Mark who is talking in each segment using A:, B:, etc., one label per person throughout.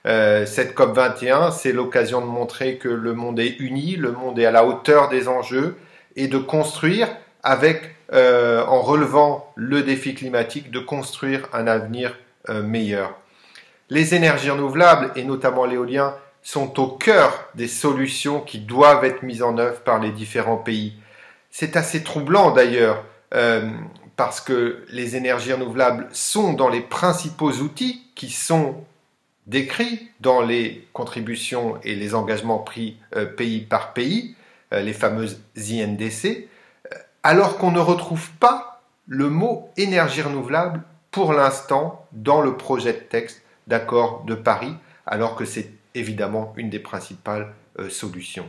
A: Cette COP21, c'est l'occasion de montrer que le monde est uni, le monde est à la hauteur des enjeux et de construire en relevant le défi climatique, de construire un avenir meilleur. Les énergies renouvelables, et notamment l'éolien, sont au cœur des solutions qui doivent être mises en œuvre par les différents pays. C'est assez troublant d'ailleurs, parce que les énergies renouvelables sont dans les principaux outils qui sont décrits dans les contributions et les engagements pris pays par pays, les fameuses INDC, alors qu'on ne retrouve pas le mot énergie renouvelable pour l'instant dans le projet de texte d'accord de Paris, alors que c'est évidemment une des principales solutions.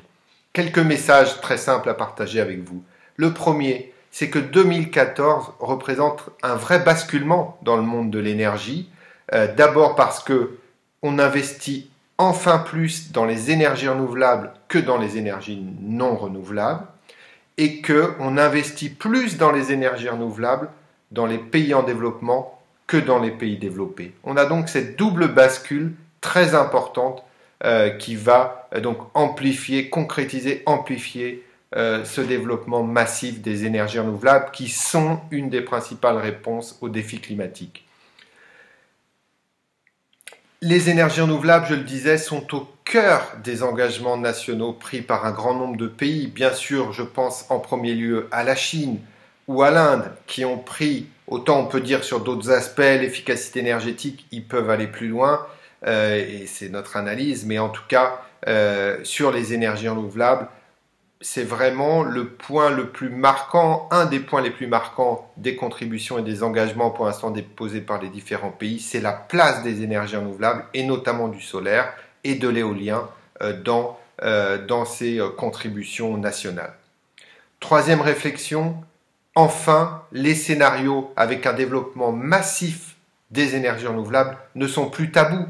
A: Quelques messages très simples à partager avec vous. Le premier, c'est que 2014 représente un vrai basculement dans le monde de l'énergie. D'abord parce que on investit enfin plus dans les énergies renouvelables que dans les énergies non renouvelables et qu'on investit plus dans les énergies renouvelables dans les pays en développement que dans les pays développés. On a donc cette double bascule très importante qui va donc concrétiser, amplifier ce développement massif des énergies renouvelables qui sont une des principales réponses aux défis climatiques. Les énergies renouvelables, je le disais, sont au cœur des engagements nationaux pris par un grand nombre de pays. Bien sûr, je pense en premier lieu à la Chine ou à l'Inde qui ont pris, autant on peut dire sur d'autres aspects, l'efficacité énergétique, ils peuvent aller plus loin, et c'est notre analyse, mais en tout cas, sur les énergies renouvelables, c'est vraiment le point le plus marquant, un des points les plus marquants des contributions et des engagements pour l'instant déposés par les différents pays, c'est la place des énergies renouvelables et notamment du solaire et de l'éolien dans ces contributions nationales. Troisième réflexion, enfin, les scénarios avec un développement massif des énergies renouvelables ne sont plus tabous.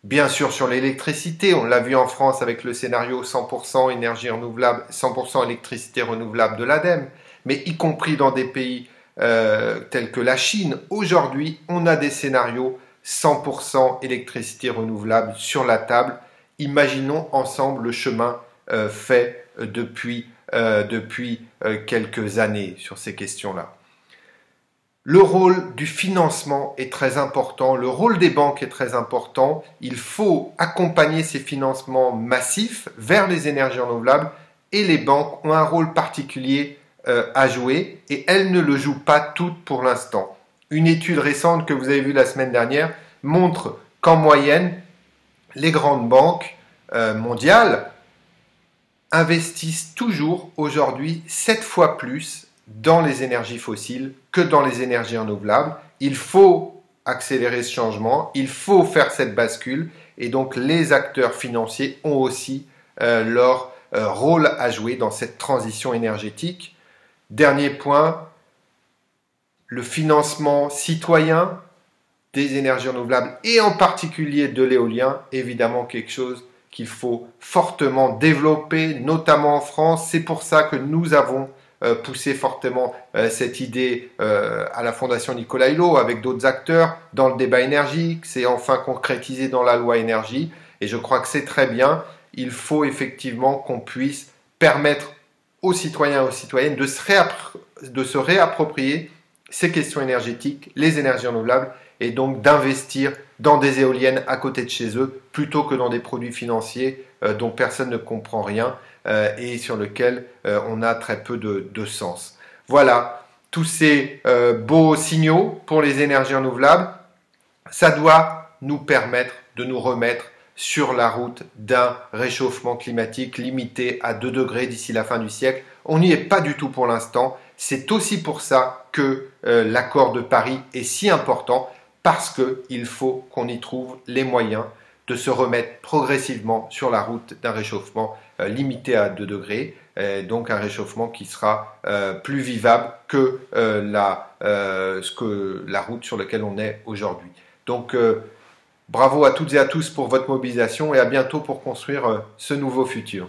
A: Bien sûr, sur l'électricité, on l'a vu en France avec le scénario 100% énergie renouvelable, 100% électricité renouvelable de l'ADEME, mais y compris dans des pays tels que la Chine, aujourd'hui, on a des scénarios 100% électricité renouvelable sur la table. Imaginons ensemble le chemin fait depuis quelques années sur ces questions-là. Le rôle du financement est très important, le rôle des banques est très important. Il faut accompagner ces financements massifs vers les énergies renouvelables et les banques ont un rôle particulier à jouer et elles ne le jouent pas toutes pour l'instant. Une étude récente que vous avez vue la semaine dernière montre qu'en moyenne, les grandes banques mondiales investissent toujours aujourd'hui 7 fois plus dans les énergies fossiles que dans les énergies renouvelables. Il faut accélérer ce changement, il faut faire cette bascule et donc les acteurs financiers ont aussi leur rôle à jouer dans cette transition énergétique. Dernier point, le financement citoyen des énergies renouvelables et en particulier de l'éolien, évidemment quelque chose qu'il faut fortement développer, notamment en France. C'est pour ça que nous avons poussé fortement cette idée à la Fondation Nicolas Hulot avec d'autres acteurs dans le débat énergie, c'est enfin concrétisé dans la loi énergie et je crois que c'est très bien. Il faut effectivement qu'on puisse permettre aux citoyens et aux citoyennes de se réapproprier ces questions énergétiques, les énergies renouvelables et donc d'investir dans des éoliennes à côté de chez eux plutôt que dans des produits financiers dont personne ne comprend rien et sur lesquels on a très peu de sens. Voilà, tous ces beaux signaux pour les énergies renouvelables, ça doit nous permettre de nous remettre sur la route d'un réchauffement climatique limité à 2 degrés d'ici la fin du siècle. On n'y est pas du tout pour l'instant. C'est aussi pour ça que l'accord de Paris est si important, parce qu'il faut qu'on y trouve les moyens de se remettre progressivement sur la route d'un réchauffement limité à 2 degrés, donc un réchauffement qui sera plus vivable que la route sur laquelle on est aujourd'hui. Donc bravo à toutes et à tous pour votre mobilisation et à bientôt pour construire ce nouveau futur.